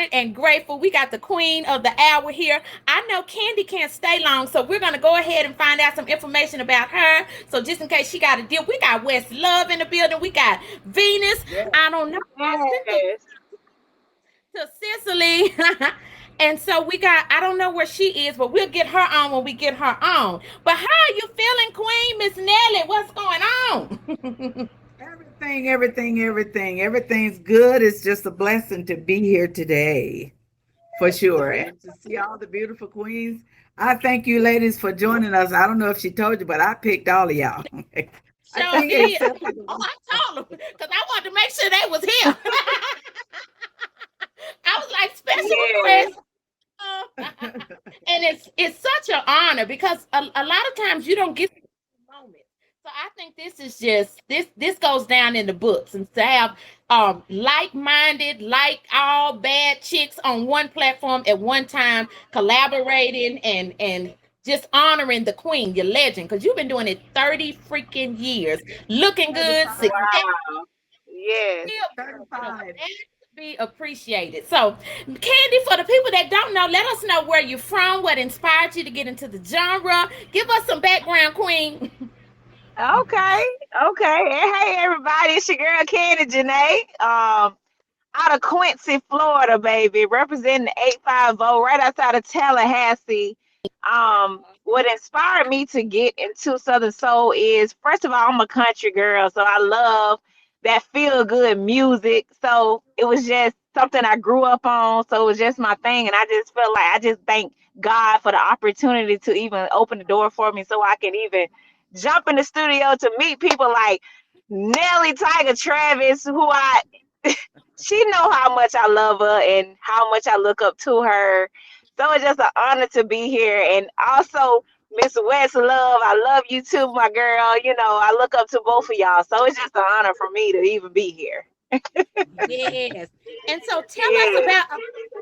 honored and grateful. We got the queen of the hour here. I know Candy can't stay long, so we're gonna go ahead and find out some information about her. So just in case she got a deal, we got West Love in the building. We got Venus. Yeah. I don't know. I sent Yes. to Sicily. And so we got, I don't know where she is, but we'll get her on when we get her on. But how are you feeling, Queen Miss Nelly? What's going on? Everything's good. It's just a blessing to be here today, for sure, and to see all the beautiful queens. I thank you, ladies, for joining us. I don't know if she told you, but I picked all of y'all. I Sure think did. except Oh, I told them because I wanted to make sure they was here. I was like, special Yes. request. And it's such an honor because a lot of times you don't get the moment. So I think this is just this goes down in the books, and to have like-minded, like all bad chicks on one platform at one time, collaborating and just honoring the queen, your legend, because you've been doing it 30 freaking years, looking good, 35, success, Wow. Yes. still beautiful. 35. That to be appreciated. So, Candy, for the people that don't know, let us know where you're from, what inspired you to get into the genre. Give us some background, Queen. Okay. Okay. And hey, everybody, it's your girl Candy Janae. Out of Quincy, Florida, baby, representing the 850 right outside of Tallahassee. What inspired me to get into Southern Soul is, first of all, I'm a country girl, so I love that feel good music. So it was just something I grew up on. So it was just my thing. And I just felt like I just thank God for the opportunity to even open the door for me so I can even jump in the studio to meet people like Nelly Tiger Travis, who I she know how much I love her and how much I look up to her. So it's just an honor to be here. And also, Miss West Love, I love you too, my girl. You know, I look up to both of y'all. So it's just an honor for me to even be here. Yes. And so tell us Yeah. about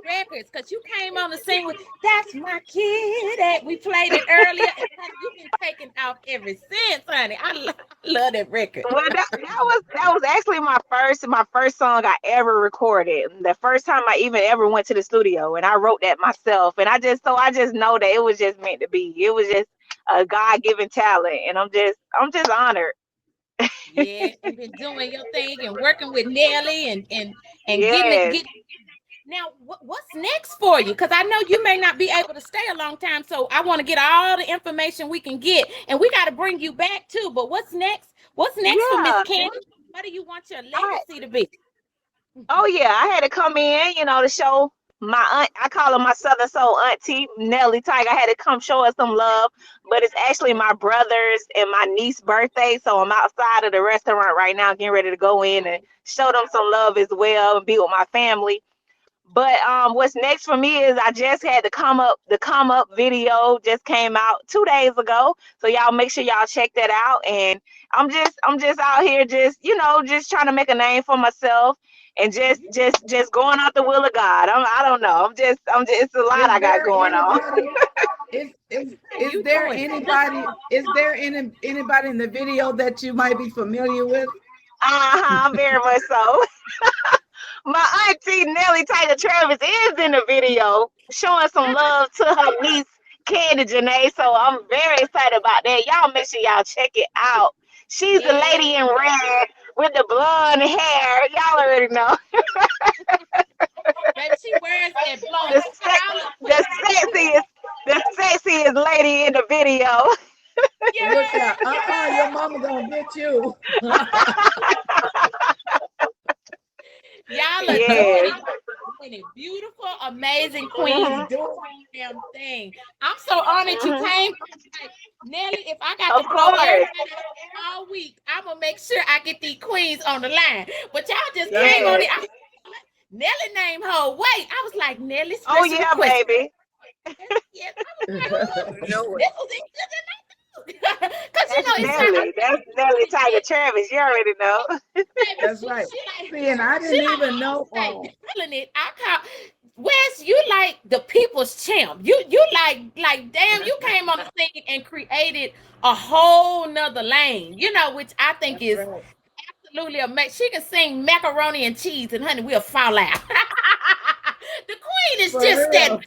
records, because you came on the scene with That's My Kid. That we played it earlier. And honey, you've been taking off ever since, honey. Love that record. Well, that was actually my first song I ever recorded. The first time I even ever went to the studio, and I wrote that myself. And I just know that it was just meant to be. It was just a God given talent, and I'm just honored. Yeah, and been doing your thing and working with Nelly and getting it Yes. get now what's next for you? Because I know you may not be able to stay a long time, so I want to get all the information we can get, and we got to bring you back too. But what's next? What's next for Miss Yeah. Candy? What do you want your I legacy to be? Oh yeah, I had to come in, to show my aunt. I call her my Southern Soul auntie, Nelly Tiger. I had to come show her some love, but it's actually my brother's and my niece's birthday, so I'm outside of the restaurant right now, getting ready to go in and show them some love as well and be with my family. But what's next for me is I just had the come up. The come up video just came out 2 days ago, so y'all make sure y'all check that out. And I'm just out here just trying to make a name for myself and just going out the will of God. I don't know. I'm just it's a lot Is I got there going on. anybody? Is You there doing it? anybody? Is there anybody in the video that you might be familiar with? Uh-huh, very much so. My auntie Nelly Tiger Travis is in the video showing some love to her niece Candy Janae. So I'm very excited about that. Y'all make sure y'all check it out. She's the Yeah, lady in red with the blonde hair. Y'all already know. baby, she wears that blonde. The That's what I se- look for. the sexiest the sexiest lady in the video. Look Yeah. out! Your mama gonna get you. Y'all are Yes. doing it. Beautiful, amazing queens Hmm. doing the damn thing. I'm so honored you Hmm. came. Like, Nelly, if I got to Of blow course. everybody all week, I'm gonna make sure I get these queens on the line. But y'all just That's came on Yes. right. it. Nelly name her. Wait, I was like, Nelly Oh special yeah, request. baby. Yes, yes. I was like, oh, You know it. this was it. Because That's it's not Nelly. That's Nelly Tiger Travis. You already know. baby. That's right. Like See, and I she didn't like even all know. state killing it. I call Wes, you like the people's champ. You like damn, you came on the scene and created a whole nother lane, which I think That's is right. absolutely amazing. She can sing macaroni and cheese, and honey, we'll fall out. The is For just that. real.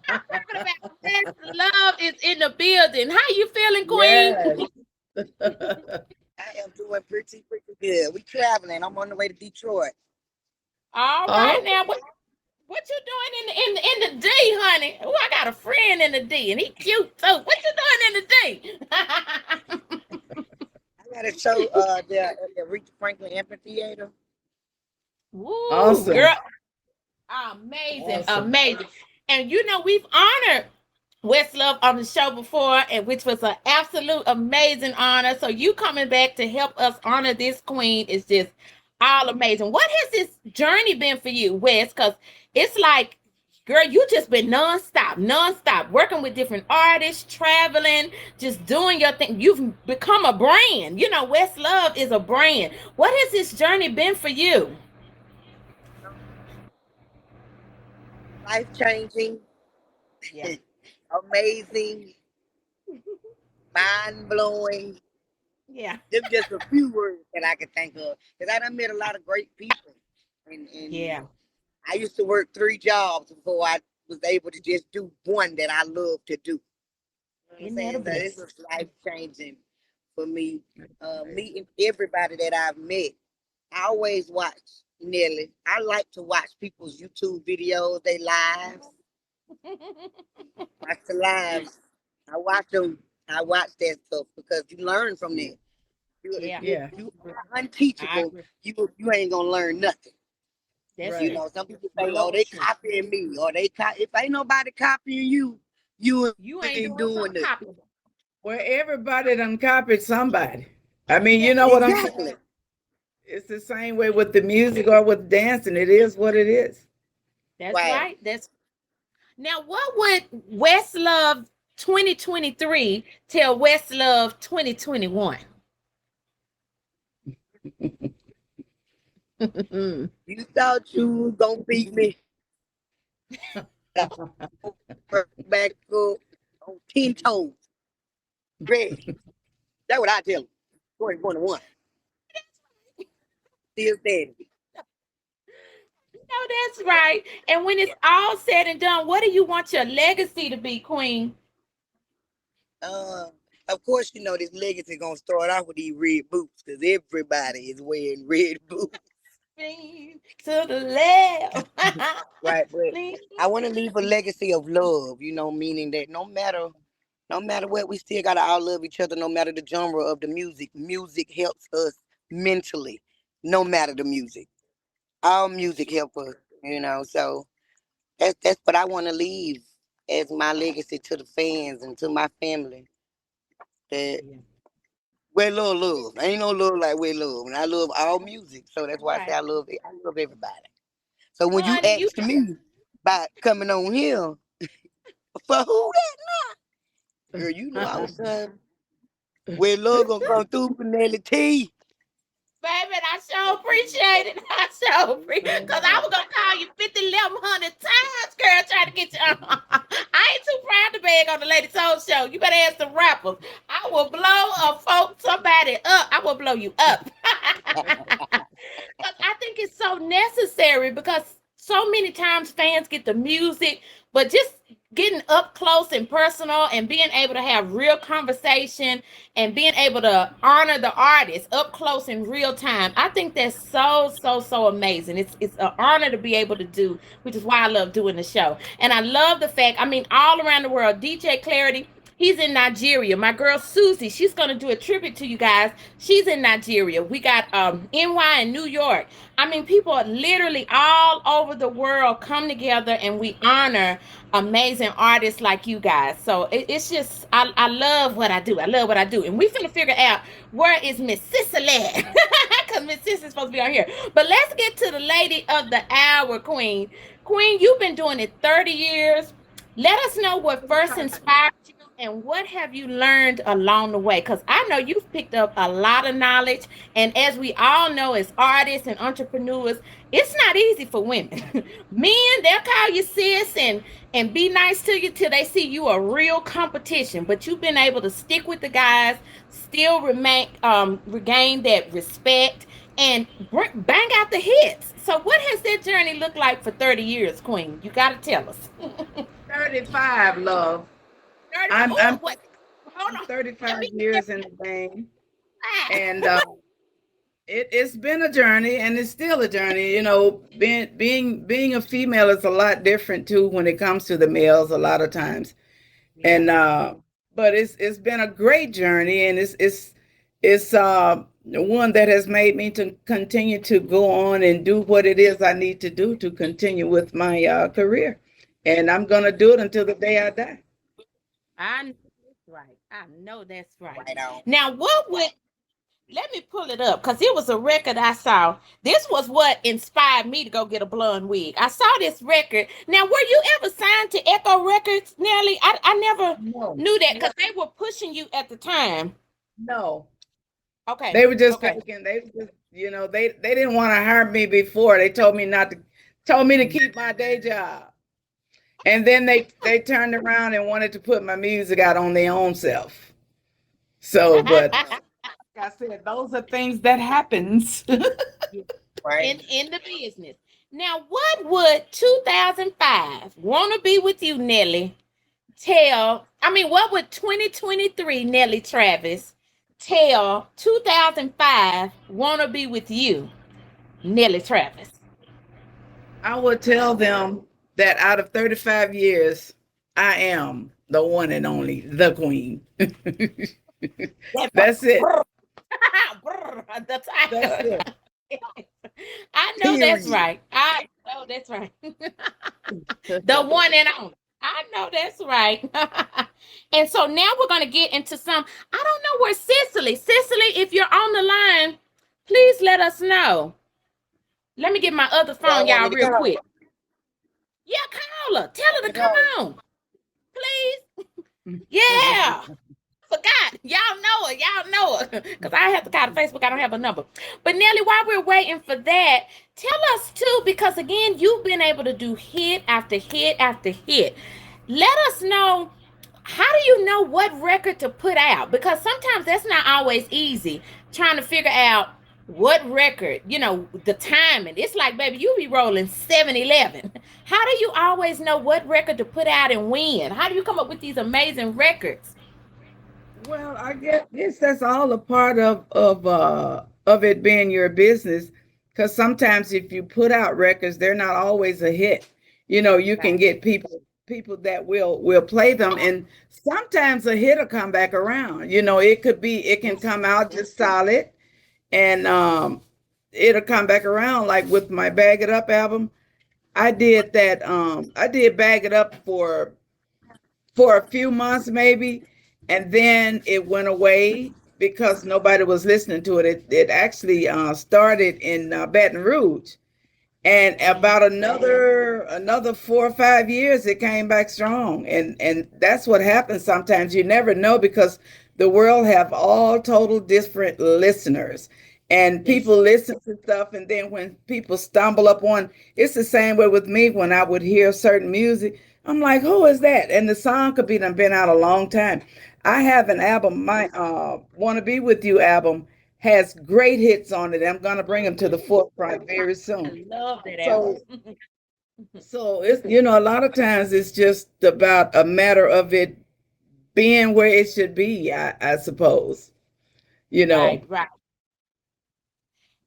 I'm talking about best love is in the building. How you feeling, Queen? Yes. I am doing pretty good. We traveling. I'm on the way to Detroit. All right, Oh, now what you doing in the D, honey? Oh, I got a friend in the D, and he cute too. What you doing in the D? I got a show there at the Aretha Franklin Amphitheater. Woo, awesome. girl, amazing, Awesome. amazing. And you know we've honored Westlove on the show before, and which was an absolute amazing honor. So you coming back to help us honor this queen is just all amazing. What has this journey been for you, Wes? Because it's like, girl, you just been nonstop, nonstop, working with different artists, traveling, just doing your thing. You've become a brand. You know, Westlove is a brand. What has this journey been for you? Life changing, Yeah. amazing, mind blowing. Yeah. Them just a few words that I can think of. Because I done met a lot of great people. And Yeah. I used to work 3 jobs before I was able to just do one that I love to do. You know what I'm Isn't that saying? a So this blessing? was life changing for me. Meeting everybody that I've met. I always watch Nelly. I like to watch people's YouTube videos, they lives, watch the lives. I watch them. I watch that stuff because you learn from that. If Yeah. you Yeah. you are I unteachable, agree. you ain't gonna learn nothing. That's You Right. true. know, some people say, "Oh, So they true. copying me," or if ain't nobody copying you, you You ain't ain't doing doing something it. copyable. Well, everybody done copied somebody. I mean, you Yes, know what I'm saying? Exactly. It's the same way with the music or with dancing. It is what it is. that's Right. right. That's now what would Westlove 2023 tell Westlove 2021? You thought you was gonna beat me back on 10 toes. Ready. That's what I tell them. 2021. Still standing. No, that's right. And when it's all said and done, what do you want your legacy to be, Queen? Uh, of course, you know this legacy gonna start off with these red boots because everybody is wearing red boots, Lean to the left. right? But Lean. I want to leave a legacy of love. You know, meaning that no matter what, we still gotta all love each other. No matter the genre of the music, music helps us mentally. No matter the music, all music helps us. You know, so that's what I want to leave as my legacy to the fans and to my family. That Yeah. where love, love. Ain't no love like where love. And I love all music. So that's why I say Right. I love everybody. So when you Honey, you asked me about coming on here, for who that girl, you know I was where love gonna come through for Nelly T. baby, I sure appreciate it. I sure appreciate because I was gonna call you 50, 1100 times, girl, trying to get you on. I ain't too proud to beg on the Lady Soul Show. You better ask the rappers. I will blow a folk somebody up. I will blow you up. I think it's so necessary because so many times fans get the music, but just getting up close and personal and being able to have real conversation and being able to honor the artist up close in real time. I think that's so amazing. It's an honor to be able to do, which is why I love doing the show. And I love the fact, I mean, all around the world, DJ Clarity, he's in Nigeria. My girl Susie, she's gonna do a tribute to you guys. She's in Nigeria. We got NY in New York. I mean, people are literally all over the world come together and we honor amazing artists like you guys. So it's just I love what I do. I love what I do. And we finna figure out where is Miss Cicely. Because Miss Cicely's supposed to be on here. But let's get to the lady of the hour, Queen. Queen, you've been doing it 30 years. Let us know what first inspired you and what have you learned along the way? Because I know you've picked up a lot of knowledge. And as we all know, as artists and entrepreneurs, it's not easy for women. Men, they'll call you sis and be nice to you till they see you a real competition. But you've been able to stick with the guys, still remain regain that respect and bang out the hits. So what has that journey looked like for 30 years, Queen? You got to tell us. 35, love. 35. I'm Oh, I'm what? Hold I'm on. Let 35 me get years in the game, that. and it's been a journey, and it's still a journey. Being a female is a lot different too when it comes to the males. A lot of times, Yeah. and but it's been a great journey, and it's one that has made me to continue to go on and do what it is I need to do to continue with my career, and I'm gonna do it until the day I die. I know that's right. I know that's right. Right on. Now, what would let me pull it up because it was a record I saw. This was what inspired me to go get a blonde wig. I saw this record. Now, were you ever signed to Echo Records, Nelly? I never No, knew that because they were pushing you at the time. no. Okay, They were just okay. faking. They were just, they didn't want to hire me before. They told me not to, told me to keep my day job. And then they turned around and wanted to put my music out on their own self. So, but like I said, those are things that happens. Right. In the business. Now, what would 2005 want to be with you, Nelly? What would 2023 Nelly Travis tell 2005 want to be with you, Nelly Travis? I would tell them that out of 35 years, I am the one and only, the queen. That's That's it. the That's tiger. it. I know that's Period. right. I know that's right. The one and only. I know that's right. And so now we're going to get into some. I don't know where Cicely, if you're on the line, please let us know. Let me get my other phone, Y'all want me y'all, to real go? quick. Yeah, call her. Tell Want her me to to come go? on, please. Yeah. Forgot. Y'all know her. Y'all know her. Because I have to call the Facebook. I don't have a number. But Nelly, while we're waiting for that, tell us too, because again, you've been able to do hit after hit after hit. Let us know, how do you know what record to put out? Because sometimes that's not always easy trying to figure out what record, the timing. It's like, baby, you be rolling 7-Eleven. How do you always know what record to put out and when? How do you come up with these amazing records? Well, I guess that's all a part of it being your business. Because sometimes if you put out records, they're not always a hit. You can Right. get people that will play them, and sometimes a hit will come back around. It can come out just solid, and it'll come back around. Like with my Bag It Up album, I did that. I did Bag It Up for a few months maybe, and then it went away because nobody was listening to it. It actually started in Baton Rouge, and about another 4 or 5 years, it came back strong. And that's what happens sometimes. You never know because the world have all total different listeners. And Yes. people listen to stuff, and then when people stumble up on, it's the same way with me when I would hear certain music. I'm like, who is that? And the song could be done been out a long time. I have an album, my "Wanna Be With You" album has great hits on it. I'm gonna bring them to the forefront very soon. I love that album. So, so it's a lot of times it's just about a matter of it being where it should be. I suppose you Right, know. right.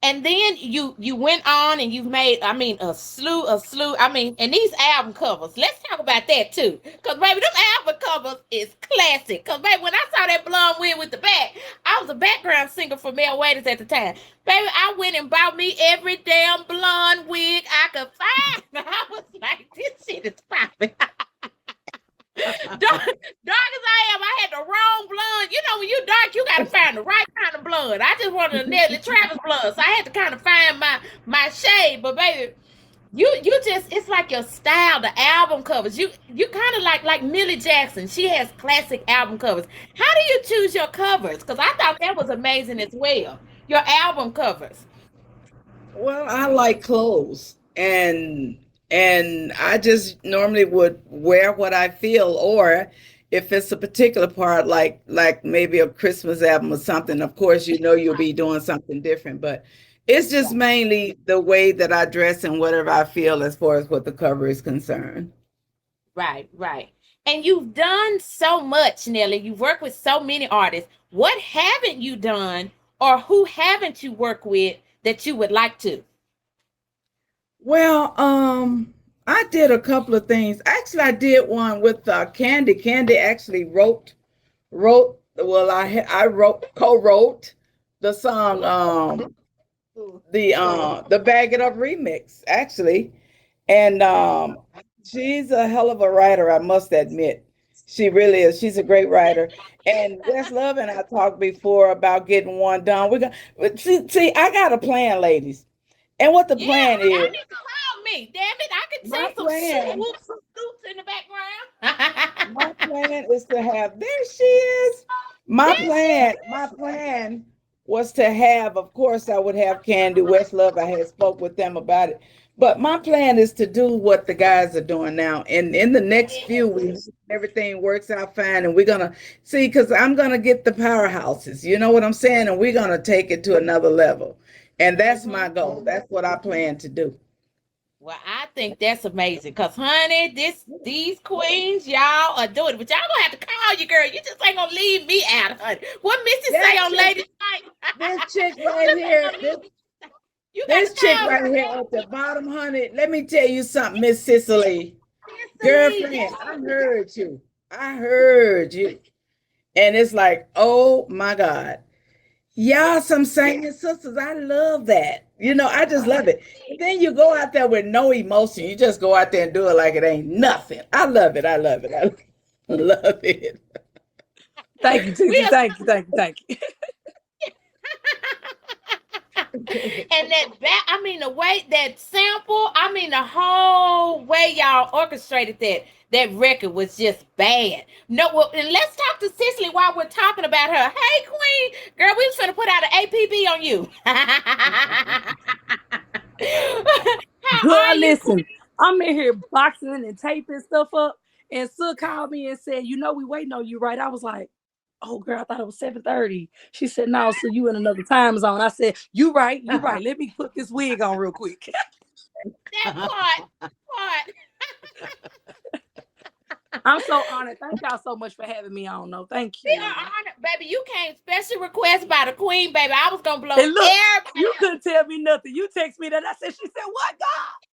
And then you went on and you've made, a slew. And these album covers. Let's talk about that too. Cause baby, them album covers is classic. Cause baby, when I saw that blonde wig with the back, I was a background singer for Mel Waiters at the time. Baby, I went and bought me every damn blonde wig I could find. I was like, this shit is popping. Dark as I am, I had the wrong blood. When you dark, you gotta find the right kind of blood. I just wanted a Nelly Travis blood, so I had to kind of find my shade. But baby, you just, it's like your style, the album covers. You kind of like Millie Jackson. She has classic album covers. How do you choose your covers? Because I thought that was amazing as well. Your album covers. Well, I like clothes, and I just normally would wear what I feel, or if it's a particular part, like maybe a Christmas album or something. Of course, you'll be doing something different, but It's just Right, mainly the way that I dress and whatever I feel as far as what the cover is concerned. right, right. And you've done so much, Nelly. You've worked with so many artists. What haven't you done, or who haven't you worked with that you would like to? Well, I did a couple of things. Actually, I did one with Candy. Candy actually wrote. Well, I wrote co-wrote the song the Bag It Up remix actually, and she's a hell of a writer. I must admit, she really is. She's a great writer. And West Love and I talked before about getting one done. We're gonna see. I got a plan, ladies, and what the Yeah, plan y'all is. need to call me. Damn it, I can My see some plan whoops, some scoops in the background. My plan is to have, there she is. My There she plan, my plan was to have, of course, I would have Candy Westlove. I had spoke with them about it. But my plan is to do what the guys are doing now. And in the next few is. weeks, everything works out fine. And we're gonna see, because I'm gonna get the powerhouses. You know what I'm saying? And we're gonna take it to another level. And that's Mm-hmm. my goal. That's what I plan to do. Well, I think that's amazing. Cause honey, these queens, y'all are doing it. But y'all gonna have to call you, girl. You just ain't gonna leave me out, honey. What Missy say That on chick, Ladies Night? this chick You right just ain't here, gonna leave this me. You got to This chick call right her, here girl. at the bottom, honey. Let me tell you something, Miss Cicely. Cicely, Girlfriend, I heard you. I heard you. And it's like, oh my God. Y'all some singing sisters. I love that. I just love it. And then you go out there with no emotion. You just go out there and do it like it ain't nothing. I love it. I love it. I love it. Thank you, we Titi. are. Thank you, thank you, thank you. And I mean, the way that sample, I mean, the whole way y'all orchestrated that record was just bad. No, well, and let's talk to Cicely while we're talking about her. Hey, Queen, girl, we was gonna put out an APB on you. How Girl, are you, listen, Queen? I'm in here boxing and taping stuff up. And Sue called me and said, "You know, we waiting on you, right?" I was like, "Oh, girl, I thought it was 7:30." She said, "No, so you in another time zone." I said, "You right, you right. Let me put this wig on real quick." That part. I'm so honored. Thank y'all so much for having me on. No, thank We are you. honored, baby. You came special request by the Queen, baby. I was gonna blow And look, everybody you else. couldn't tell me nothing. You text me that. I said, she said, "What, God?"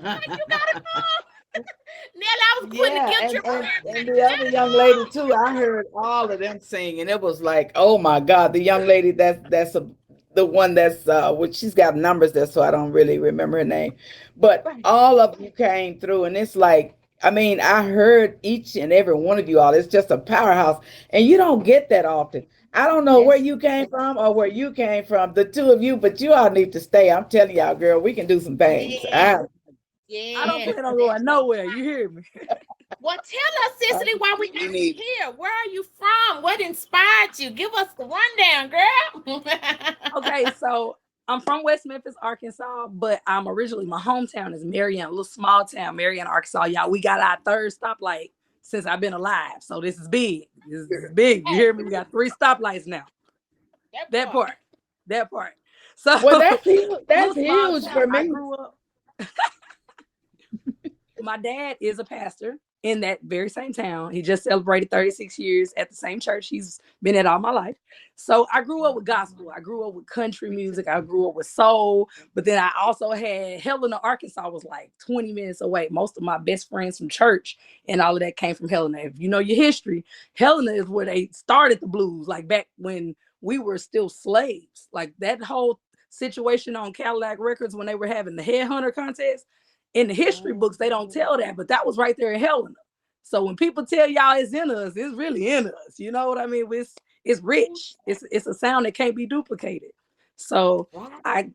Like, you gotta come. Nelly, I was putting the Yeah, guilt and, trip on and and everybody. the other young lady too. I heard all of them sing, and it was like, oh my God, the young lady the one that's which she's got numbers there, so I don't really remember her name, but Right. all of you came through, and it's like, I mean, I heard each and every one of you all. It's just a powerhouse, and you don't get that often. I don't know where That's you came from or where you came from, the two of you, but you all need to stay. I'm telling y'all, girl, we can do some things. yes, I don't yes. plan on That going nowhere. You hear me? well, tell us, Cicely, why we We got you need here. Where are you from? What inspired you? Give us the rundown, girl. Okay, so I'm from West Memphis, Arkansas, but I'm originally, my hometown is Marion, a little small town, Marion, Arkansas. Y'all, we got our third stoplight since I've been alive. So this is big. This is big. You Hey, hear me? We got three stoplights now. that That part. part. That part. So Well, that's huge. That's little small huge town. for I me. grew up. My dad is a pastor in that very same town. He just celebrated 36 years at the same church he's been at all my life. So I grew up with gospel. I grew up with country music. I grew up with soul. But then I also had Helena, Arkansas was like 20 minutes away. Most of my best friends from church and all of that came from Helena. If you know your history, Helena is where they started the blues, like back when we were still slaves. Like that whole situation on Cadillac Records when they were having the headhunter contest in the history books, they don't tell that, but that was right there in Helena. So when people tell y'all it's in us, it's really in us. You know what I mean? It's rich. It's a sound that can't be duplicated. So I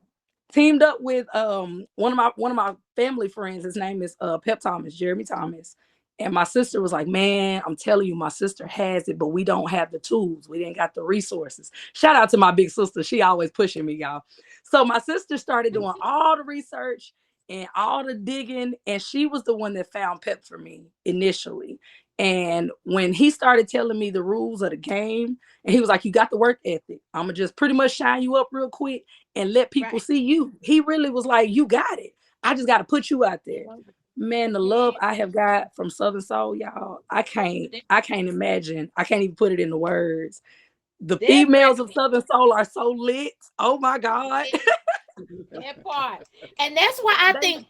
teamed up with one of my family friends. His name is Pep Thomas, Jeremy Thomas. And my sister was like, "Man, I'm telling you, my sister has it, but we don't have the tools. We didn't got the resources." Shout out to my big sister. She always pushing me, y'all. So my sister started doing all the research and all the digging, and she was the one that found Pep for me initially. And when he started telling me the rules of the game, and he was like, "You got the work ethic. I'm gonna just pretty much shine you up real quick, and let people Right. see you. He really was like, you got it. I just got to put you out there. Man, the love Yeah. I have got from Southern Soul, y'all, I can't imagine. I can't even put it into words. The That females of record. Southern Soul are so lit. Oh my God. That part. And that's why I They think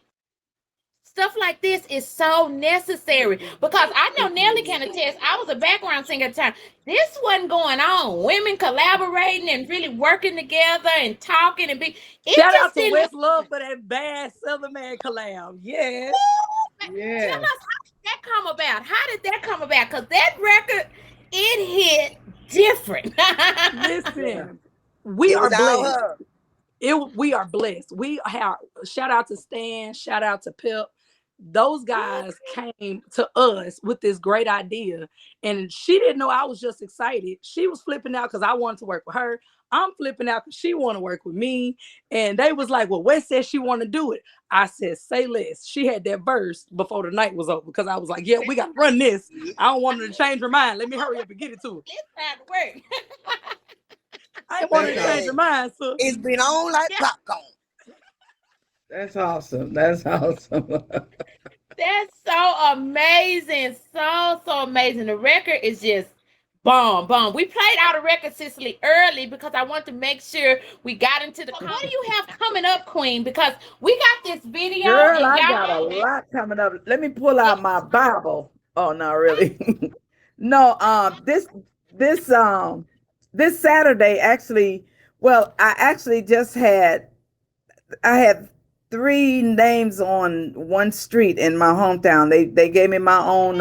stuff like this is so necessary because I know Nelly can attest. I was a background singer at the time. This wasn't going on. Women collaborating and really working together and talking and be. It shout out just to didn't West Love happen. for that bad Southern Man collab. Yes. Woo! Tell Yes. us how did that come about? How did that come about? Because that record, it hit different. Yeah. Listen, we It are was all blessed. her. We are blessed. We have shout out to Stan, shout out to Pip. Those Yeah, guys came to us with this great idea, and she didn't know I was just excited. She was flipping out because I wanted to work with her. I'm flipping out because she want to work with me, and they was like, "Well, Wes said she want to do it." I said, "Say less." She had that verse before the night was over because I was like, "Yeah, we got to run this. I don't want her to change her mind. Let me hurry up and get it to her. it's time to work. I ain't want her That's to change her awesome. Yes. mind, so It's been on like Yeah, popcorn. That's awesome. That's awesome. that's so amazing. So amazing. The record is just bomb, bomb. We played out a record, Cicely, early because I want to make sure we got into the. What do you have coming up, Queen? Because we got this video Girl, and I y'all. got a lot coming up. Let me pull Yeah, out my Bible. Oh, no, really. No, this Saturday actually, well, I had three names on one street in my hometown. They gave me my own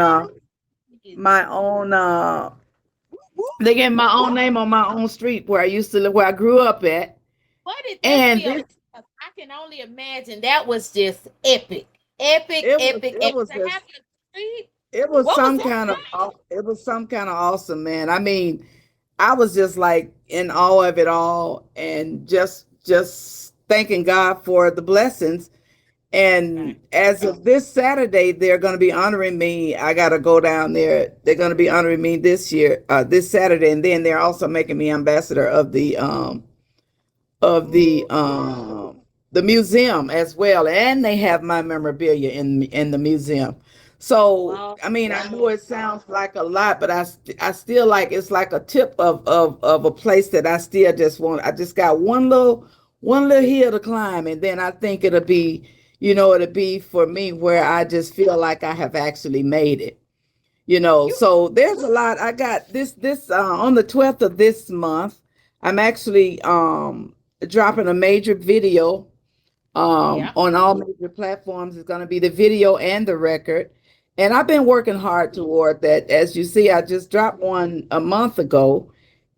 they gave me my own name on my own street where I used to live, where I grew up at. what did that And feel this like? 'Cause I can only imagine that was just epic, epic, it was epic, it epic. was To just have a street. it was What was some that kind of like? it was some kind of awesome, man. I mean, I was just like in awe of it all, and just thanking God for the blessings. And Right. as of this Saturday, they're going to be honoring me. I got to go down there. They're going to be honoring me this year, this Saturday, and then they're also making me ambassador of the museum as well, and they have my memorabilia in the museum. So Wow. I mean, I know it sounds like a lot, but I still like it's like a tip of a place that I still just want. I just got one little hill to climb, and then I think it'll be, it'll be for me where I just feel like I have actually made it. You. So there's a lot. I got this on the 12th of this month. I'm actually dropping a major video Yeah. on all major platforms. It's going to be the video and the record. And I've been working hard toward that. As you see, I just dropped one a month ago,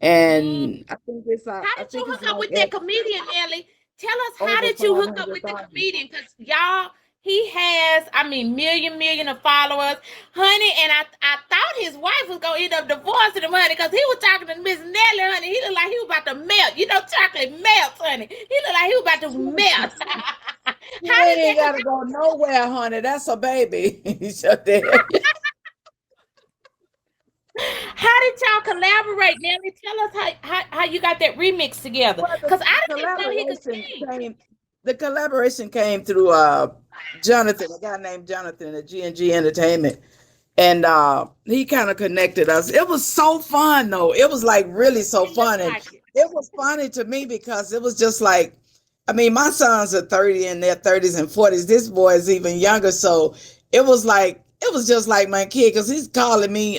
Mm. and How I did you think it's hook up like with that at comedian, Ellie? Tell us how over did you hook up with the 500,000. comedian? Because y'all, he has, I mean, million of followers, honey. And I thought his wife was gonna end up divorcing him, honey, because he was talking to Miss Nelly, honey. He looked like he was about to melt. You know, chocolate melts, honey. He looked like he was about to melt. She How did ain't that? got to go nowhere, honey. That's a baby. Shut there. How did y'all collaborate, Nelly? Tell us how you got that remix together. Well, Cause I didn't even know he could sing. the collaboration came through Jonathan, a guy named Jonathan at G&G Entertainment. And he kind of connected us. It was so fun though. It was like really so It looked fun. And like it. it was funny to me because it was just like, I mean, my sons are 30 in their 30s and 40s. This boy is even younger. So it was just like my kid because he's calling me,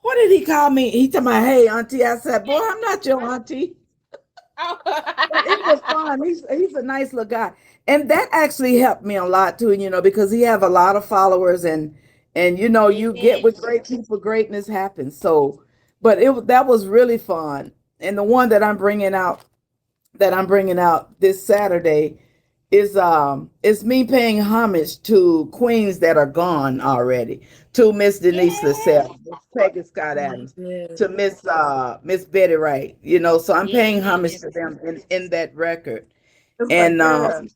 what did he call me? He told me, hey, auntie. I said, boy, I'm not your auntie. But it was Oh. fun. He's a nice little guy, and that actually helped me a lot too. Because he have a lot of followers, and you get with Yes. great people, greatness happens. So, but that was really fun, and the one that I'm bringing out this Saturday is me paying homage to queens that are gone already. To Miss Denise Yes. LaSalle, Miss Peggy Scott Adams, yeah. to Miss Betty Wright. So I'm paying homage Yes. to them in that record. It's like, And girl,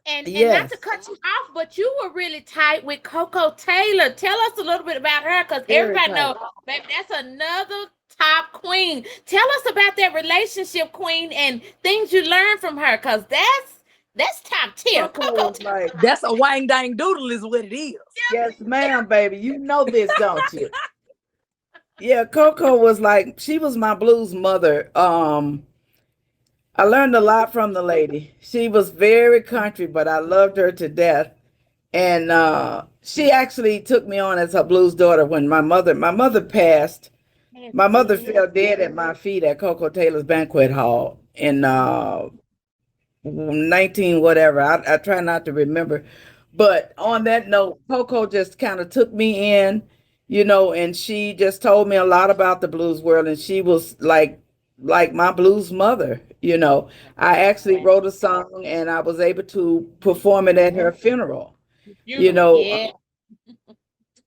And not to yes, cut you off, but you were really tight with Coco Taylor. Tell us a little bit about her, because very everybody tight. know, baby, that's another top queen. Tell us about that relationship, queen, and things you learned from her, cause that's top tier. Coco Coco was top. like, That's a wang dang doodle, is what it is. yes, ma'am, baby. You know this, don't you? Yeah, Coco was like, she was my blues mother. I learned a lot from the lady. She was very country, but I loved her to death. And she actually took me on as her blues daughter when my mother passed. My mother fell dead at my feet at Coco Taylor's banquet hall in 19 whatever. I try not to remember. But on that note, Coco just kind of took me in, and she just told me a lot about the blues world, and she was like my blues mother. I actually wrote a song and I was able to perform it at her funeral, you Funeral, know, yeah.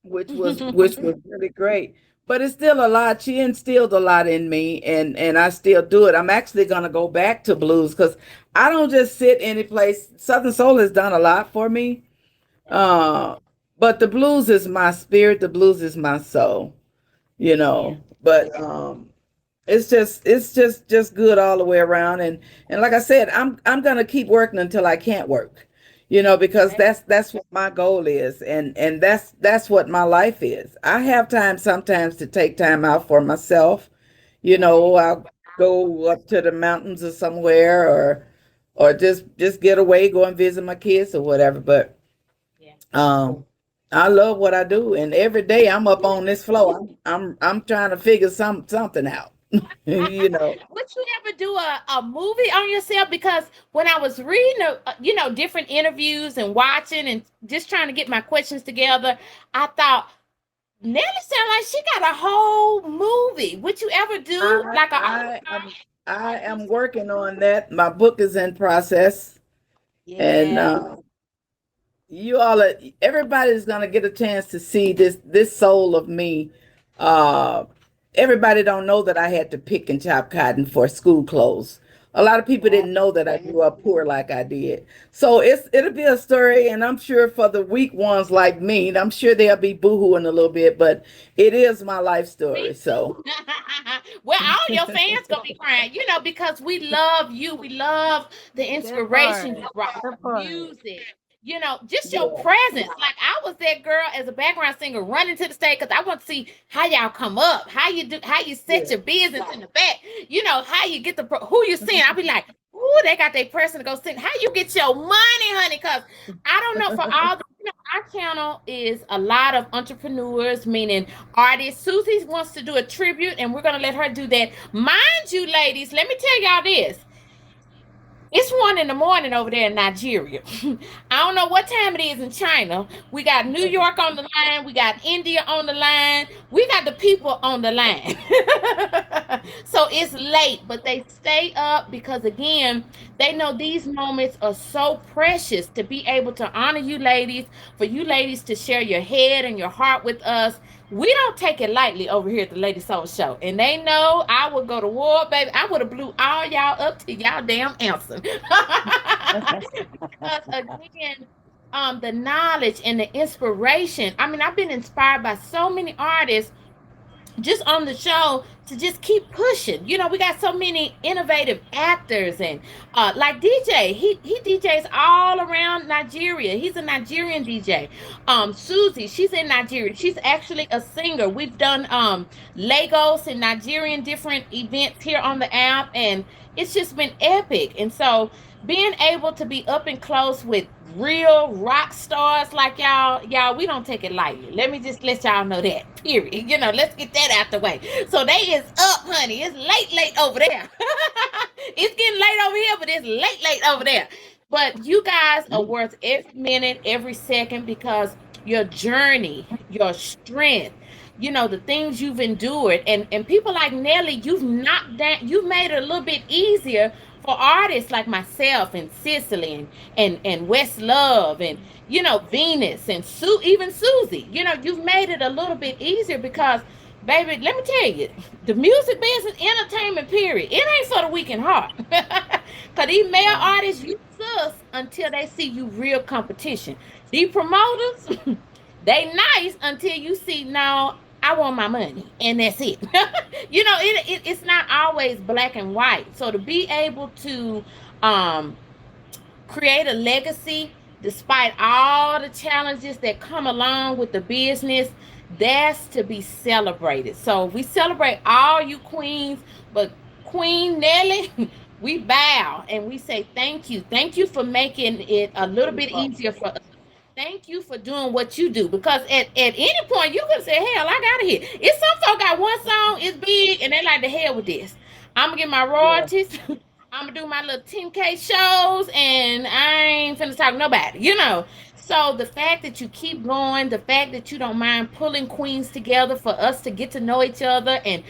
which was really great. But it's still a lot. She instilled a lot in me, and I still do it. I'm actually gonna go back to blues because I don't just sit any place. Southern Soul has done a lot for me. Uh, but the blues is my spirit. The blues is my soul. Yeah. But it's just good all the way around. And like I said, I'm gonna keep working until I can't work. Because that's what my goal is, and that's what my life is. I have time sometimes to take time out for myself. I'll go up to the mountains or somewhere, or just get away, go and visit my kids or whatever. But Yeah. um I love what I do, and every day I'm up on this floor. I'm trying to figure something out. you know. Would you ever do a movie on yourself? Because when I was reading, different interviews and watching and just trying to get my questions together, I thought Nelly sounded like she got a whole movie. Would you ever do I like a I am I am working on that. My book is in process, and yeah, you all are, everybody's gonna get a chance to see this soul of me. Uh, Everybody don't know that I had to pick and chop cotton for school clothes. A lot of people didn't know that I grew up poor like I did. So it'll be a story, and I'm sure for the weak ones like me, I'm sure they'll be boohooing a little bit, but it is my life me story. too. So Well, all your fans gonna be crying, because we love you. We love the That part. inspiration you brought, That the part. music. Just your yeah, presence. Like I was that girl as a background singer running to the stage because I want to see how y'all come up, how you set yeah. your business in the back. How you get who you seeing. I'll be like, ooh, they got their person to go sing. How you get your money, honey? Because I don't know for all the our channel is a lot of entrepreneurs, meaning artists. Susie wants to do a tribute, and we're gonna let her do that. Mind you, ladies, let me tell y'all this. It's 1 in the morning over there in Nigeria. I don't know what time it is in China. We got New York on the line. We got India on the line. We got the people on the line. So it's late, but they stay up because, again, they know these moments are so precious to be able to honor you ladies, for you ladies to share your head and your heart with us. We don't take it lightly over here at the Lady Soul Show. And they know I would go to war, baby. I would have blew all y'all up to y'all damn answer. Because again, the knowledge and the inspiration. I mean, I've been inspired by so many artists just on the show to just keep pushing. We got so many innovative actors and like DJ. He DJs all around Nigeria. He's a Nigerian DJ. Susie, she's in Nigeria. She's actually a singer. We've done Lagos and Nigerian different events here on the app, and it's just been epic. And so being able to be up and close with real rock stars like y'all, we don't take it lightly. Let me just let y'all know that. Period. Let's get that out the way. So they is up, honey. It's late over there. It's getting late over here, but it's late over there. But you guys are worth every minute, every second, because your journey, your strength, the things you've endured, and people like Nelly, you've knocked down, you've made it a little bit easier for artists like myself and Cicely and West Love and Venus and even Susie. You've made it a little bit easier because, baby, let me tell you, the music business, entertainment, period, it ain't for the weak and heart. Because these male artists use us until they see you real competition. These promoters, they nice until you see, no, I want my money, and that's it. It's not always black and white. So to be able to um, create a legacy despite all the challenges that come along with the business, that's to be celebrated. So we celebrate all you queens, but Queen Nelly, we bow and we say thank you. Thank you for making it a little bit easier for us. Thank you for doing what you do, because at any point you can say, hell, I got to hit. If some folk got one song, it's big, and they like the hell with this. I'm gonna get my Yeah. royalties. I'm gonna do my little 10K shows, and I ain't finna talk to nobody, you know. So the fact that you keep going, the fact that you don't mind pulling queens together for us to get to know each other and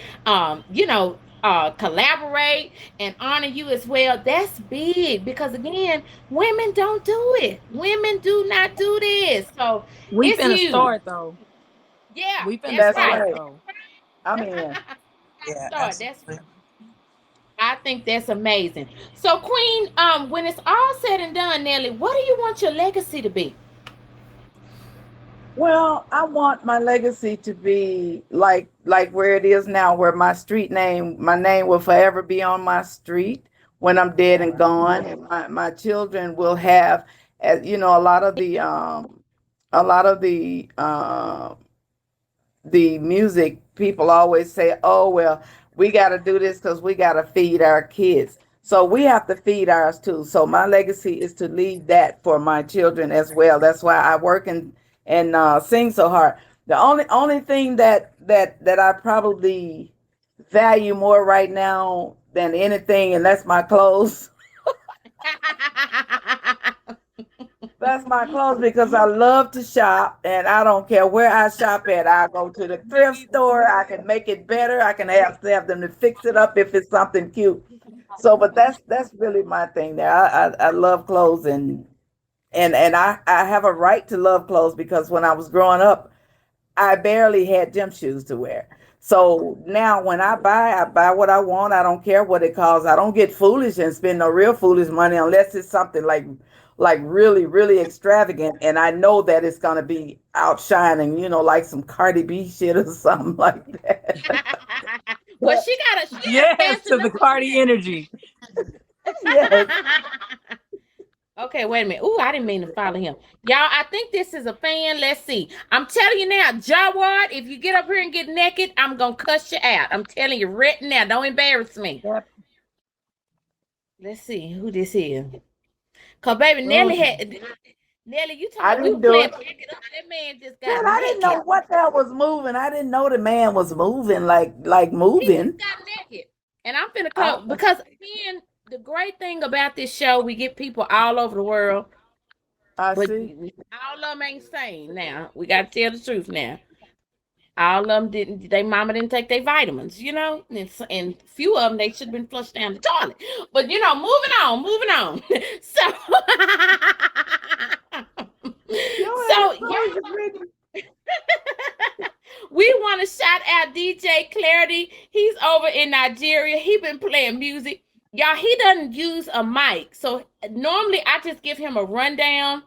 collaborate and honor you as well, that's big, because again, women don't do it. Women do not do this. So We it's finna huge. start though. Yeah, We finna that's That's right. start right. though. I'm in. Yeah, Start. That's absolutely. I think that's amazing. So, Queen, when it's all said and done, Nelly, what do you want your legacy to be? Well, I want my legacy to be like where it is now, where my name will forever be on my street when I'm dead and gone. And my children will have, as you know, a lot of the music people always say, oh, well, we got to do this because we got to feed our kids. So we have to feed ours too. So my legacy is to leave that for my children as well. That's why I work and sing so hard. The only thing that I probably value more right now than anything, and that's my clothes. That's my clothes because I love to shop and I don't care where I shop at. I go to the Me thrift either. store. I can make it better. I can have them to fix it up if it's something cute. So, but that's really my thing there. I love clothes and I have a right to love clothes because when I was growing up, I barely had gym shoes to wear. So now when I buy what I want. I don't care what it costs. I don't get foolish and spend no real foolish money unless it's something like really, really extravagant. And I know that it's gonna be outshining, like some Cardi B shit or something like that. Well, But she got Yes, fancy to the looking Cardi energy. yes, now. Okay, wait a minute. Ooh, I didn't mean to follow him. Y'all, I think this is a fan. Let's see. I'm telling you now, Jawad, if you get up here and get naked, I'm gonna cuss you out. I'm telling you right now. Don't embarrass me. Yep. Let's see who this is. Cause baby oh, Nelly, you talking I about we were didn't do playing it. back it up. That man just got Man, I didn't naked. know what that was moving. I didn't know the man was moving like He just moving. got naked. And I'm finna I, close because again, the great thing about this show, we get people all over the world, I but see. all of them ain't sane now. We gotta tell the truth now. All of them didn't. They mama didn't take their vitamins, and few of them they should have been flushed down the toilet. But moving on, moving on. So, Your ass so crazy, Brittany. we want to shout out DJ Clarity. He's over in Nigeria. He been playing music. Y'all, he doesn't use a mic. So normally I just give him a rundown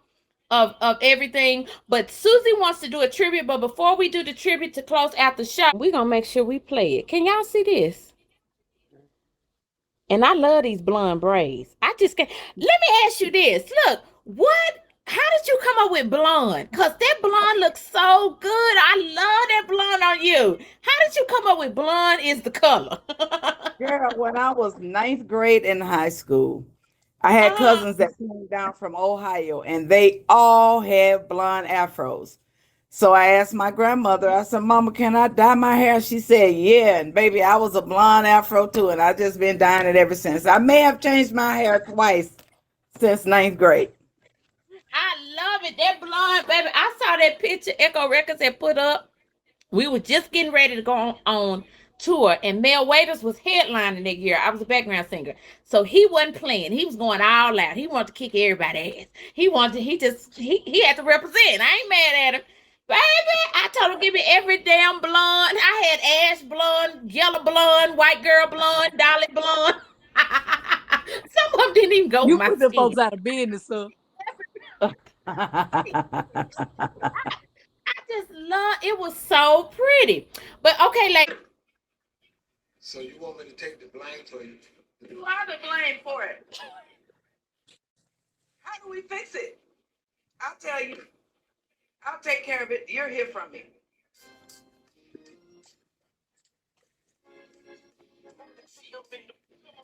of everything. But Susie wants to do a tribute. But before we do the tribute to close out the show, we're gonna make sure we play it. Can y'all see this? And I love these blonde braids. I just can't. Let me ask you this. Look, what? How did you come up with blonde? Cause that blonde looks so good. I love that blonde on you. How did you come up with blonde is the color? Girl, when I was ninth grade in high school, I had uh, cousins that came down from Ohio and they all had blonde afros. So I asked my grandmother, I said, Mama, can I dye my hair? She said, yeah. And baby, I was a blonde afro too. And I just been dyeing it ever since. I may have changed my hair twice since ninth grade. I love it. That blonde, baby. I saw that picture Echo Records had put up. We were just getting ready to go on tour, and Mel Waiters was headlining that year. I was a background singer, so he wasn't playing. He was going all out. He wanted to kick everybody's ass. He wanted. To, he had to represent. I ain't mad at him, baby. I told him give me every damn blonde. I had ash blonde, yellow blonde, white girl blonde, dolly blonde. Some of them didn't even go with You my put them skin. folks out of business, sir. I just love it. Was so pretty. But okay, like So you want me to take the blame for you? You are the blame for it. How do we fix it? I'll tell you. I'll take care of it. You'll hear from me.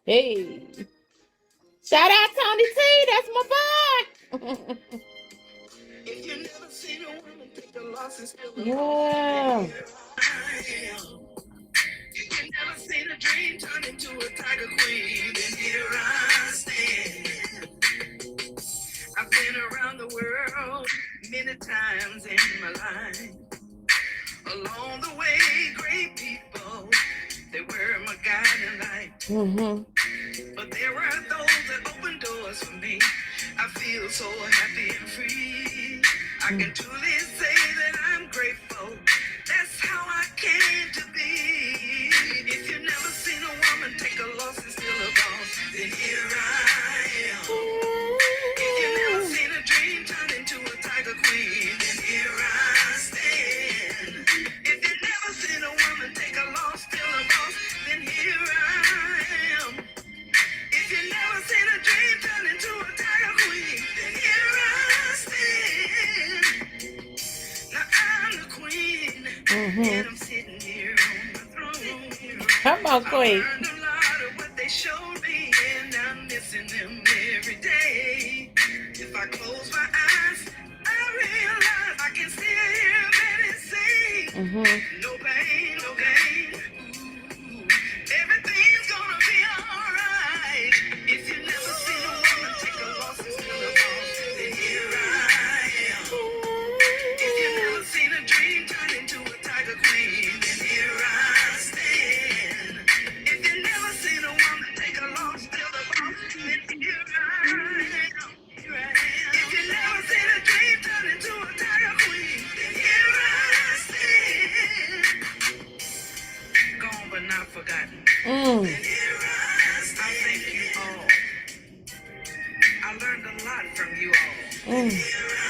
hey, shout out Tony T. That's my boy. If you never seen a woman take a loss and still a boss, then Yeah. here I am. If you never seen a dream turn into a tiger queen, then here I stand. I've been around the world many times in my life. Along the way, great people, they were my guiding light. Mm-hmm. But there were those that opened doors for me. I feel so happy and free. I can truly say that I'm grateful. That's how I came to be. If you've never seen a woman take a loss and still a boss, then here I am. If you've never seen a dream turn into a tiger queen, then here I stand. If you've never seen a woman take a loss, still a boss, then here I am. If you never seen a dream turn into a tiger queen, then here I stand. Now I'm the queen, and I'm sitting here on my throne. Come on, I've Queen. learned a lot of what they showed me, and I'm missing them every day. If I close my eyes, I realize I can still hear Betty sing. No pain, no gain. Ooh, everything's gonna be alright. If you never seen a woman take a loss and still a boss, then here I am. If you never seen a dream turn into a tiger queen, then here I stand. If you never seen a woman take a loss, still a boss, then here I am. Here I am. If you never seen a dream turn into a tiger queen, then here I stand. Gone but not forgotten. Then here I thank you all. I learned a lot from you all. Here I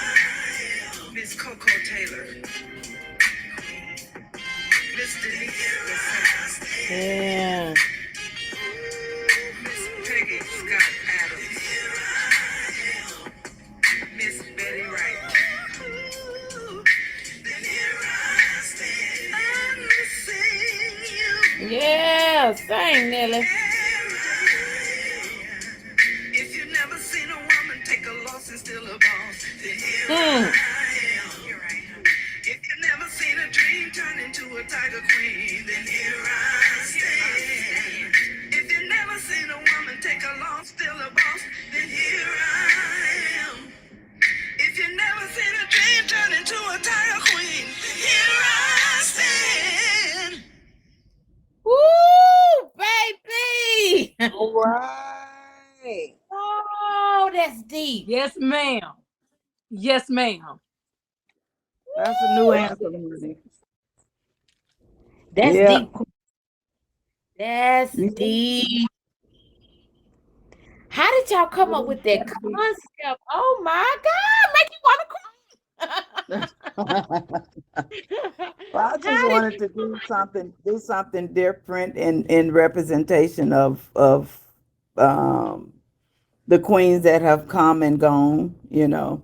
am. Miss Coco Taylor, Miss Denise, Yeah. Miss Peggy Scott Adams, Miss Betty Wright. Then here I stand. I'm missing you. Yeah. Sing, Nelly. If you've never seen a woman take a loss and still a boss, then here I am. Here I am. If you've never seen a dream turn into a tiger queen, then here I stand. If you've never seen a woman take a loss, still a boss, then here I am. If you've never seen a dream turn into a tiger queen, then here I stand. Woo, baby. All right. Oh, that's deep. Yes, ma'am. Yes, ma'am. That's a new Woo, answer, honey. that's Yeah. deep. That's Yeah. deep. How did y'all come up with that concept? Oh my God, make you want to cry. Well, I just How did wanted you to come do something different in representation of um the queens that have come and gone, you know.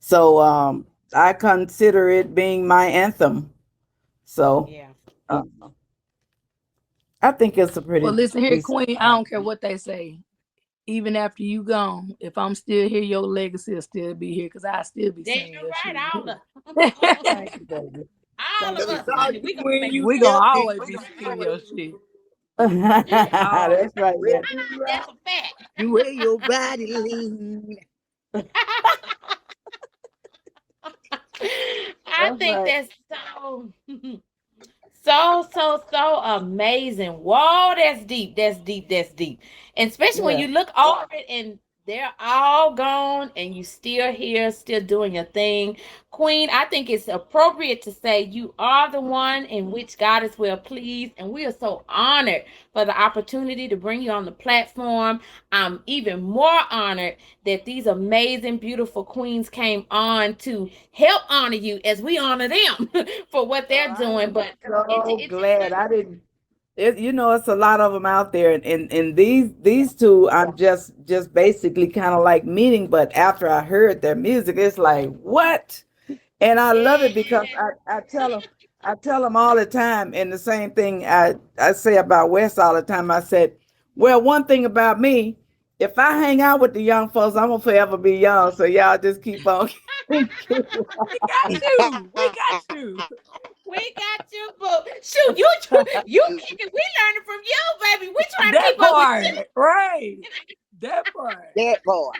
So I consider it being my anthem. So Yeah. uh, I think it's a Well, pretty listen here, decent Queen. I song. don't care what they say. Even after you gone, if I'm still here, your legacy will still be here because I still be There saying you your right, shit. all of Thank you, baby. all Thank of Cause you. us, it's all honey. you We gonna when make you We gonna felt always be saying it. your shit. yeah. That's right, When yeah. you That's rock a fact. the way your body lean. I That's think right. that's so so amazing. Whoa, that's deep. That's deep. That's deep. And especially when Yeah. you look over it and They're all gone and you still here, still doing your thing. Queen, I think it's appropriate to say you are the one in which God is well pleased. And we are so honored for the opportunity to bring you on the platform. I'm even more honored that these amazing, beautiful queens came on to help honor you as we honor them for what they're doing. But So it's just glad I didn't. It's a lot of them out there, and these two, I'm just basically kind of like meeting. But after I heard their music, it's like what? And I love yeah. it because I tell them all the time, and the same thing I say about West all the time. I said, well, one thing about me, if I hang out with the young folks, I'm gonna forever be young. So y'all just keep on. We got you. We got you. We got you, boo. Shoot, you kicking. We learning from you, baby. We trying to That keep up with you. part. Right. That part. That part.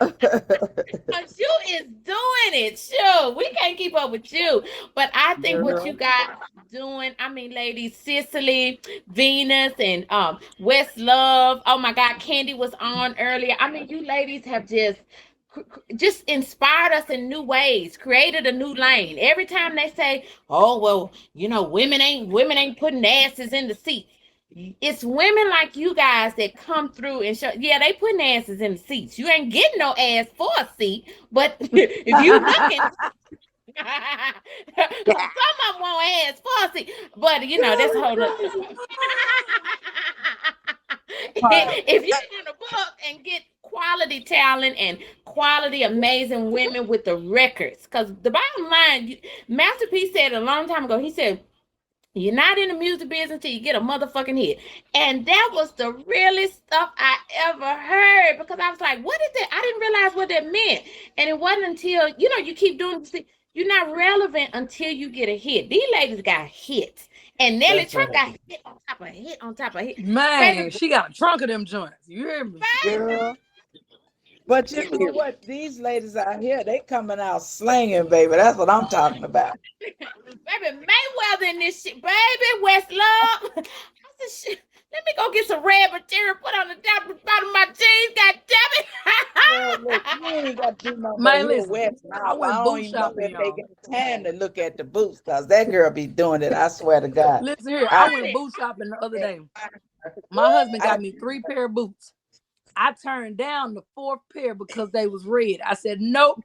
Cause you is doing it. Sure, we can't keep up with you. But I think what you Girl. guys are doing, I mean, ladies, Cicely, Venus, and West Love. Oh my God, Candy was on earlier. I mean, you ladies have just inspired us in new ways, created a new lane. Every time they say, "Oh well, women ain't putting asses in the seats." It's women like you guys that come through and show. Yeah, they putting asses in the seats. You ain't getting no ass for a seat, but if you looking, because some of them want ass for a seat. But that's a whole nother. If you in a book and get quality talent and quality amazing women with the records, because the bottom line, Master P said a long time ago. He said you're not in the music business till you get a motherfucking hit. And that was the realest stuff I ever heard because I was like, what is that? I didn't realize what that meant. And it wasn't until, you keep doing this. You're not relevant until you get a hit. These ladies got hits. And Nelly That's Trump right, got hit on top of hit on top of hit. Man, Baby, she got a trunk of them joints. You hear me? girl. But you know what? These ladies out here, they coming out slanging, baby. That's what I'm talking about. baby, Mayweather in this shit. Baby, West Love. I said, shit. Let me go get some red material, put on the top and bottom of my jeans. God Girl, look, damn you ain't got to do nothing but Man, hear listen. West I mouth. went I don't boot even know shopping, if they y'all. got time to look at the boots, because that girl be doing it. I swear to God. Listen here. I I went it. boot shopping the other day. Woo! My husband I got me 3 pair of boots. I turned down the 4th pair because they was red. I said, nope.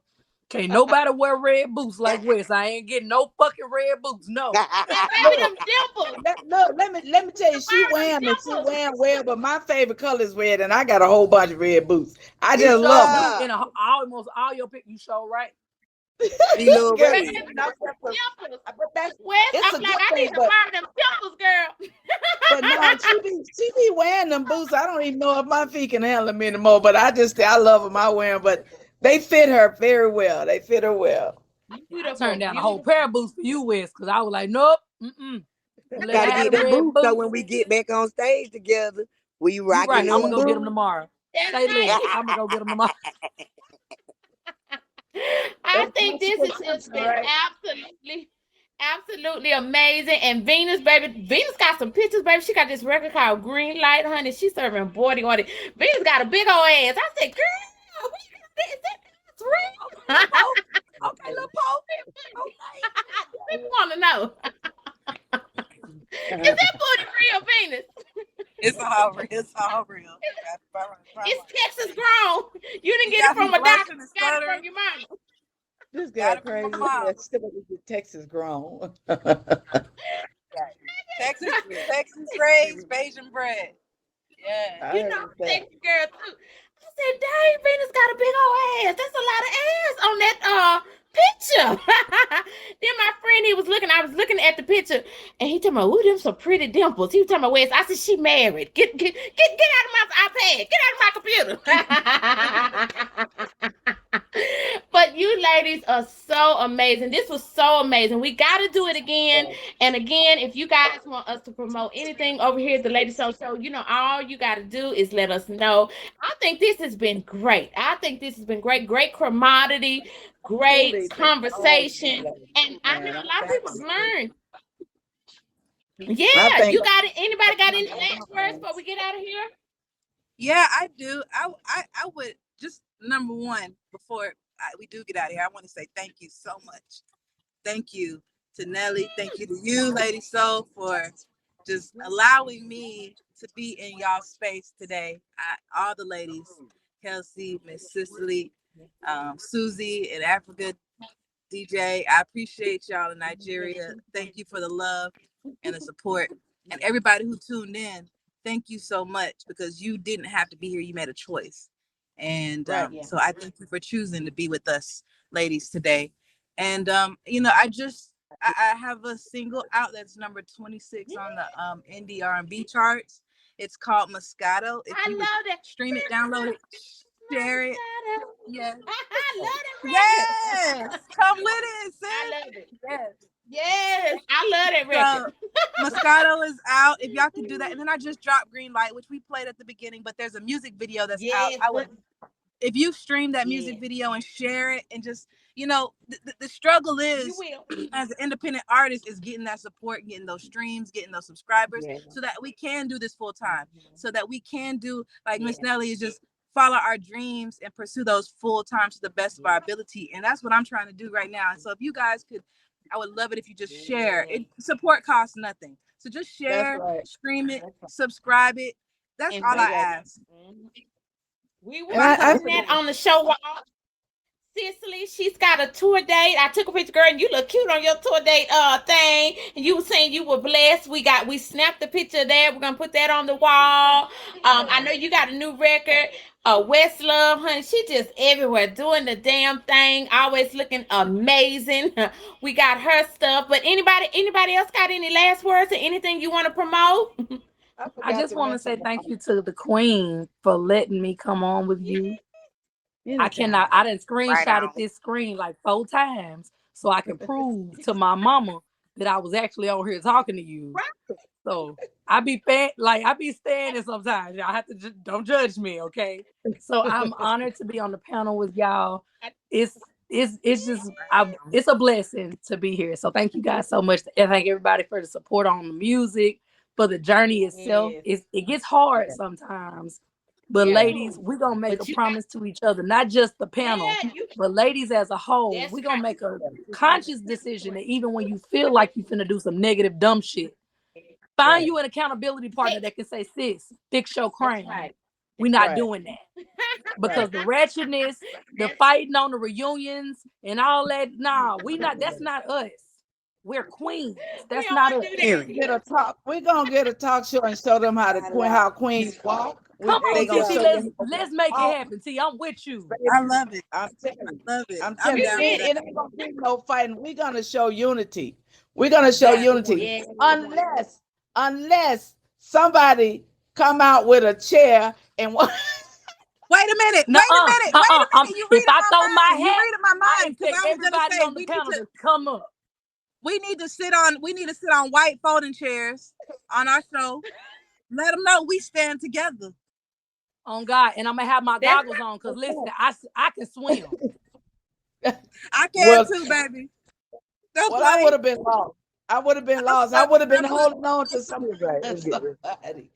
Can't nobody wear red boots like West. I ain't getting no fucking red boots. No. And baby, look. them dimples. Look, let me tell you, she Around them wearing them, she dimples. wearing well, but my favorite color is red, and I got a whole bunch of red boots. I You just sure love them. do Yeah. in almost all your pic. You sure right. She love Girl, red. Baby, you know, dimples. but that's West, it's I'm a like, good I need thing, to borrow them dimples, girl. but no, she be wearing them boots. I don't even know if my feet can handle them anymore. But I love them. I wear them, but they fit her very well. They fit her well. I turned Beautiful, down a whole beautiful. pair of boots for you, West, because I was like, nope. Mm-mm. You Let her gotta have get them them red boots so boots. when we get back on stage together, we You rocking right. I'm gonna them go get them boots. tomorrow. That's Say right. less. I'm gonna go get them tomorrow. I think That's this what has that's just all been right. absolutely amazing. And Venus, baby, Venus got some pictures, baby. She got this record called Green Light, honey. She's serving 40 on it. Venus got a big old ass. I said, girl, is that Okay, real? little Pope. Okay, little Pope. Okay. People want to know. Is that booty real, Venus? It's all real. It's Texas grown. You didn't You get it got me from a doctor. blushing and You got it stuttering. from your mama. This girl Got it from my crazy. mom. Yeah, still is Texas grown. Right. Texas raised, Bayesian bred. Yeah. I You know, heard I'm that. Texas girl too. I said, dang, Venus got a big old ass. That's a lot of ass on that picture. Then my friend, I was looking at the picture, and he told me, ooh, them some pretty dimples. He was talking about West. I said, she married. Get out of my iPad. Get out of my computer. But you ladies are so amazing. This was so amazing. We got to do it again. And again, if you guys want us to promote anything over here at the Lady Soul Show, all you got to do is let us know. I think this has been great. I think this has been great. Great commodity, great Truly, thank all of you conversation. ladies, And I know man. a lot of Thank people you. learned. I Yeah, think you got it. Anybody got any last words before we get out of here? Yeah, I do. I would just number one, before we do get out of here, I want to say thank you so much. Thank you to Nelly. Thank you to you, Lady Soul, for just allowing me to be in y'all space today. All the ladies, Kelsey, Miss Cicely, Susie, and Africa DJ. I appreciate y'all in Nigeria. Thank you for the love and the support. And everybody who tuned in, thank you so much, because you didn't have to be here. You made a choice. And so I thank you for choosing to be with us, ladies, today. And, I have a single out that's number 26 on the indie R&B charts. It's called Moscato. If you would stream it, download it, share it. Yes. I love that record. Yes. Come with it, sis. I love it. Yes. Yes, I love that record. So Moscato is out. If y'all could do that. And then I just dropped Green Light, which we played at the beginning, but there's a music video that's out. I would, if you stream that music video and share it, and just, the struggle is, as an independent artist, is getting that support, getting those streams, getting those subscribers, so that we can do this full time, so that we can do, like Miss Nelly, is just follow our dreams and pursue those full time to the best of our ability. And that's what I'm trying to do right now. So if you guys could, I would love it if you just share it. Support costs nothing. So just share, stream it, subscribe it. That's all I ask. We were putting that on the show wall. Cicely, she's got a tour date. I took a picture, girl, and you look cute on your tour date thing. And you were saying you were blessed. We snapped the picture there. We're gonna put that on the wall. I know you got a new record. Westlove, honey, she just everywhere doing the damn thing, always looking amazing. We got her stuff. But anybody else got any last words or anything you want to promote? I just want to say thank you to the Queen for letting me come on with you. I done screenshotted this screen like 4 times so I can prove to my mama that I was actually on here talking to you. So I be standing sometimes. Y'all have to don't judge me, okay? So I'm honored to be on the panel with y'all. It's just it's a blessing to be here. So thank you guys so much, and thank everybody for the support on the music, for the journey itself. It gets hard sometimes. But ladies, we're going to make a promise to each other, not just the panel, but ladies as a whole. We're going to make a conscious decision that even when you feel like you're finna do some negative, dumb shit, find you an accountability partner that can say, sis, fix your crown. We're not doing that. Because the wretchedness, the fighting on the reunions and all that, that's not us. We're queens. That's not us. We're gonna get a talk show and show them how queens walk. Come on, TT, let's make it happen. T, I'm with you. I love it. I'm telling you. Love it. I'm telling you. It ain't gonna be no fighting. We're gonna show unity. We're gonna show unity. Unless somebody come out with a chair and wait a minute. You if I throw my head, you read my mind. Because I was gonna say on the panel to come up. We need to sit on white folding chairs on our show. Let them know we stand together. On God, and I'm gonna have my goggles on because listen, I can swim. I can too, baby. I would have been lost. I would have been holding on to somebody.